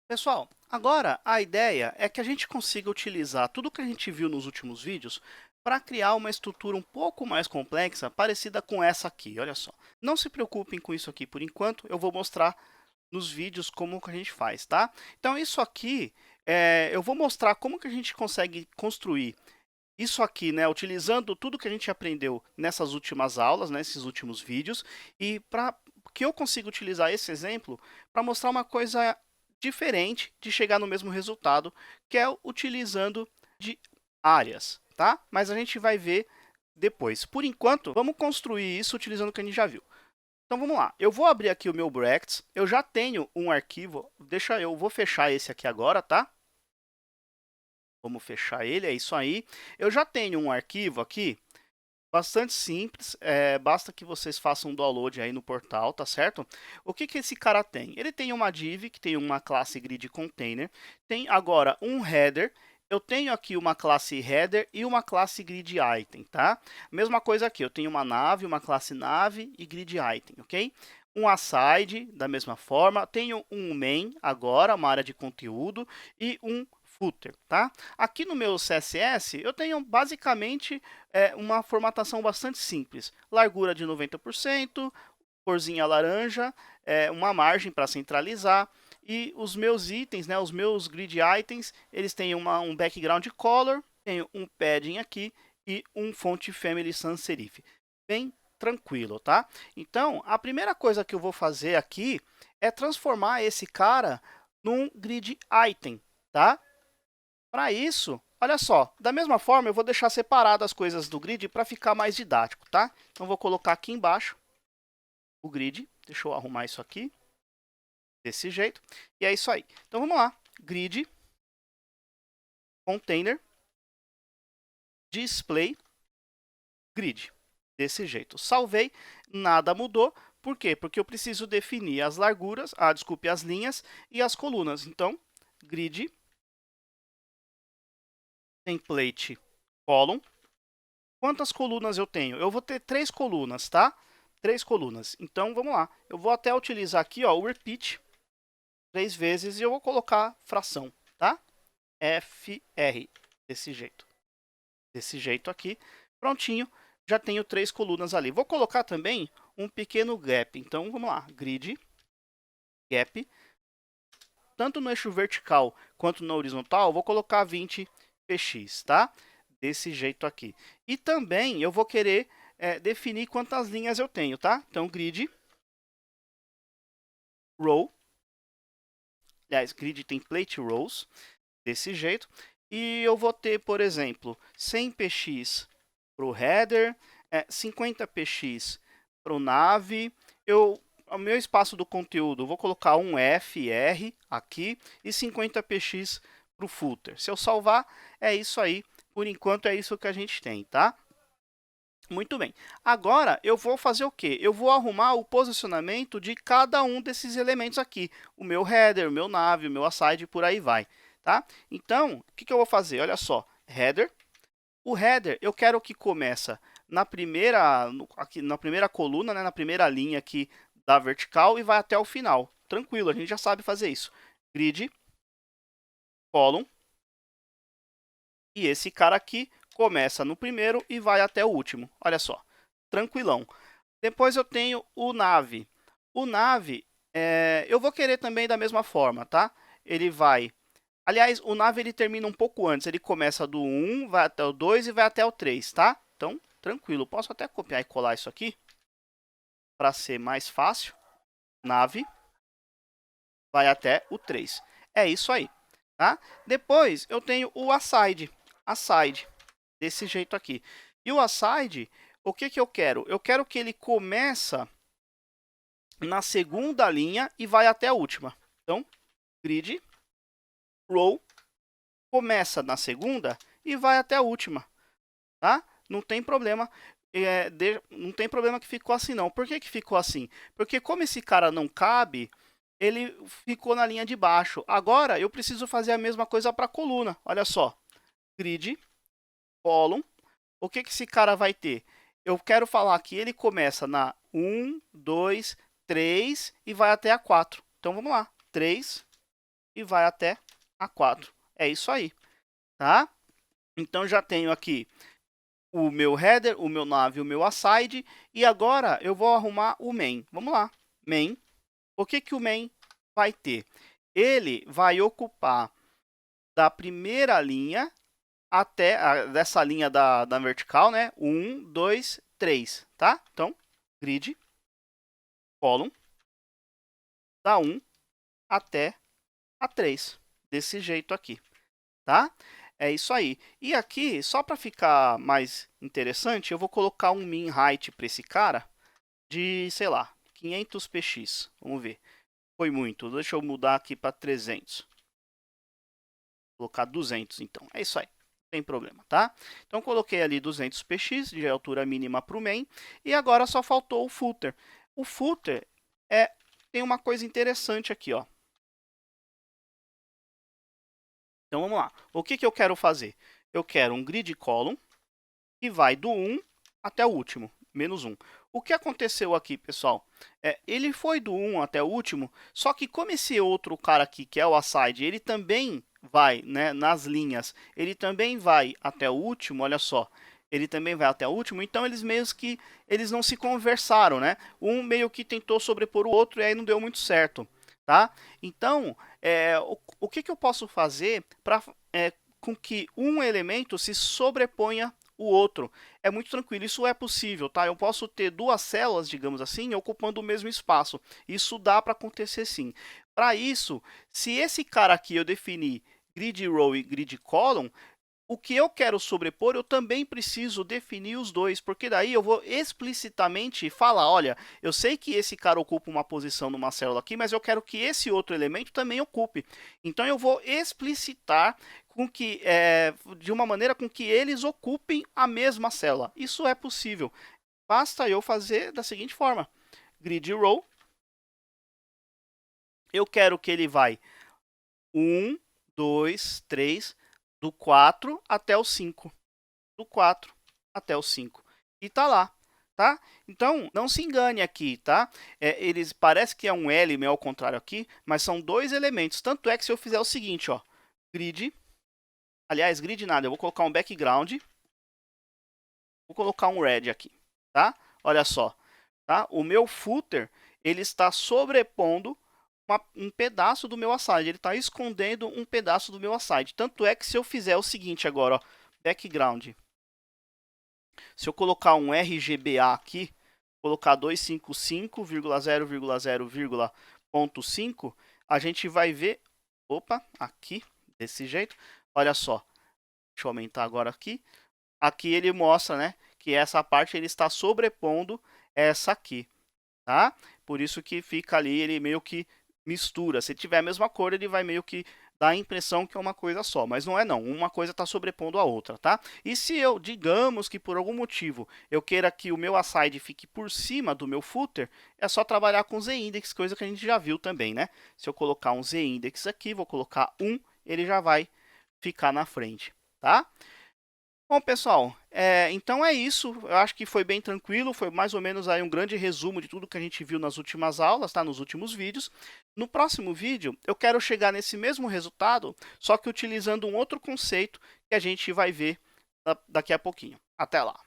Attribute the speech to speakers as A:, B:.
A: Pessoal, agora a ideia é que a gente consiga utilizar tudo que a gente viu nos últimos vídeos para criar uma estrutura um pouco mais complexa, parecida com essa aqui, olha só. Não se preocupem com isso aqui por enquanto, eu vou mostrar nos vídeos como que a gente faz, tá? Então isso aqui, eu vou mostrar como que a gente consegue construir isso aqui, né, utilizando tudo que a gente aprendeu nessas últimas aulas, nesses últimos vídeos, e para que eu consiga utilizar esse exemplo para mostrar uma coisa diferente de chegar no mesmo resultado, que é utilizando de áreas, tá? Mas a gente vai ver depois. Por enquanto, vamos construir isso utilizando o que a gente já viu. Então vamos lá. Eu vou abrir aqui o meu brackets. Eu já tenho um arquivo. Eu vou fechar esse aqui agora, tá? Vamos fechar ele, é isso aí. Eu já tenho um arquivo aqui, bastante simples, basta que vocês façam um download aí no portal, tá certo? O que que esse cara tem? Ele tem uma div, que tem uma classe grid container, tem agora um header, eu tenho aqui uma classe header e uma classe grid item, tá? Mesma coisa aqui, eu tenho uma nave, uma classe nave e grid item, ok? Um aside, da mesma forma, tenho um main agora, uma área de conteúdo, e um footer, tá? Aqui no meu CSS, eu tenho basicamente uma formatação bastante simples. Largura de 90%, corzinha laranja, uma margem para centralizar. E os meus itens, né, os meus grid items, eles têm um background color, tenho um padding aqui e um font family sans serif. Bem tranquilo, tá? Então, a primeira coisa que eu vou fazer aqui é transformar esse cara num grid item, tá? Para isso, olha só, da mesma forma eu vou deixar separado as coisas do grid para ficar mais didático, tá? Então vou colocar aqui embaixo o grid, deixa eu arrumar isso aqui, desse jeito, e é isso aí. Então vamos lá, grid, container, display, grid, desse jeito. Salvei, nada mudou, por quê? Porque eu preciso definir as larguras, desculpe, as linhas e as colunas. Então, grid, template, column. Quantas colunas eu tenho? Eu vou ter 3 colunas, tá? 3 colunas. Então, vamos lá. Eu vou até utilizar aqui ó, o repeat 3 vezes e eu vou colocar fração, tá? FR, desse jeito. Desse jeito aqui. Prontinho, já tenho 3 colunas ali. Vou colocar também um pequeno gap. Então, vamos lá. Grid, gap. Tanto no eixo vertical quanto no horizontal, vou colocar 20 px, tá? Desse jeito aqui. E também eu vou querer definir quantas linhas eu tenho, tá? Então, grid, row, aliás, grid template rows, desse jeito. E eu vou ter, por exemplo, 100 px para o header, 50 px para o nav. O meu espaço do conteúdo, eu vou colocar um FR aqui e 50 px para o footer. Se eu salvar, é isso aí. Por enquanto, é isso que a gente tem, tá? Muito bem. Agora, eu vou fazer o quê? Eu vou arrumar o posicionamento de cada um desses elementos aqui. O meu header, o meu nav, o meu aside, por aí vai. Tá? Então, o que eu vou fazer? Olha só, header. O header, eu quero que começa aqui na primeira coluna, né, na primeira linha aqui da vertical e vai até o final. Tranquilo, a gente já sabe fazer isso. Grid, column. E esse cara aqui começa no primeiro e vai até o último. Olha só, tranquilão. Depois eu tenho o nav. O nav, eu vou querer também da mesma forma, tá? Ele vai... Aliás, o nav ele termina um pouco antes. Ele começa do 1, vai até o 2 e vai até o 3, tá? Então, tranquilo. Posso até copiar e colar isso aqui para ser mais fácil. Nav vai até o 3. É isso aí, tá? Depois eu tenho o aside. Aside, desse jeito aqui. E o aside, o que que eu quero? Eu quero que ele começa na segunda linha e vai até a última. Então, grid, row, começa na segunda e vai até a última, tá? Não tem problema. Não tem problema que ficou assim, não. Por que que ficou assim? Porque como esse cara não cabe, ele ficou na linha de baixo. Agora, eu preciso fazer a mesma coisa para a coluna. Olha só. Grid, column. O que que esse cara vai ter? Eu quero falar que ele começa na 1, 2, 3 e vai até a 4. Então, vamos lá. 3 e vai até A4. É isso aí, tá? Então já tenho aqui o meu header, o meu nav, o meu aside, e agora eu vou arrumar o main. Vamos lá, main. O que que o main vai ter? Ele vai ocupar da primeira linha até dessa linha da vertical, né? 1, 2, 3, tá? Então, grid, column, da 1 até a 3, desse jeito aqui, tá? É isso aí. E aqui, só para ficar mais interessante, eu vou colocar um min height para esse cara de, sei lá, 500 px. Vamos ver. Foi muito. Deixa eu mudar aqui para 300. Vou colocar 200, então. É isso aí. Não tem problema, tá? Então, coloquei ali 200 px de altura mínima para o main. E agora só faltou o footer. O footer tem uma coisa interessante aqui, ó. Então, vamos lá. O que que eu quero fazer? Eu quero um grid column que vai do 1 até o último, menos 1. O que aconteceu aqui, pessoal? Ele foi do 1 até o último, só que como esse outro cara aqui, que é o aside, ele também vai, né, nas linhas, ele também vai até o último, olha só. Ele também vai até o último, então eles meio que eles não se conversaram, né? Um meio que tentou sobrepor o outro e aí não deu muito certo, tá? Então, o que que eu posso fazer para com que um elemento se sobreponha o outro? É muito tranquilo, isso é possível, tá? Eu posso ter duas células, digamos assim, ocupando o mesmo espaço. Isso dá para acontecer sim. Para isso, se esse cara aqui eu definir grid row e grid column, o que eu quero sobrepor, eu também preciso definir os dois, porque daí eu vou explicitamente falar, olha, eu sei que esse cara ocupa uma posição numa célula aqui, mas eu quero que esse outro elemento também ocupe. Então eu vou explicitar com que, de uma maneira com que eles ocupem a mesma célula. Isso é possível. Basta eu fazer da seguinte forma: grid row, eu quero que ele vai 1, 2, 3, do 4 até o 5. Do 4 até o 5. E tá lá, tá? Então, não se engane aqui, tá? Eles parece que é um L meio ao contrário aqui, mas são dois elementos. Tanto é que se eu fizer o seguinte, ó, grid, aliás, grid nada, eu vou colocar um background, vou colocar um red aqui, tá? Olha só, tá? O meu footer, ele está sobrepondo um pedaço do meu aside, ele está escondendo um pedaço do meu aside. Tanto é que se eu fizer o seguinte agora, ó, background, se eu colocar um RGBA aqui, colocar 255,0,0,5, a gente vai ver, opa, aqui, desse jeito, olha só, deixa eu aumentar agora aqui, aqui ele mostra, né, que essa parte ele está sobrepondo essa aqui, tá? Por isso que fica ali, ele meio que mistura. Se tiver a mesma cor, ele vai meio que dar a impressão que é uma coisa só, mas não é não. Uma coisa está sobrepondo a outra, tá? E se eu, digamos que por algum motivo, eu queira que o meu aside fique por cima do meu footer, é só trabalhar com z-index, coisa que a gente já viu também, né? Se eu colocar um z-index aqui, vou colocar 1, ele já vai ficar na frente, tá? Bom, pessoal, então é isso. Eu acho que foi bem tranquilo, foi mais ou menos aí um grande resumo de tudo que a gente viu nas últimas aulas, tá? Nos últimos vídeos. No próximo vídeo, eu quero chegar nesse mesmo resultado, só que utilizando um outro conceito que a gente vai ver daqui a pouquinho. Até lá!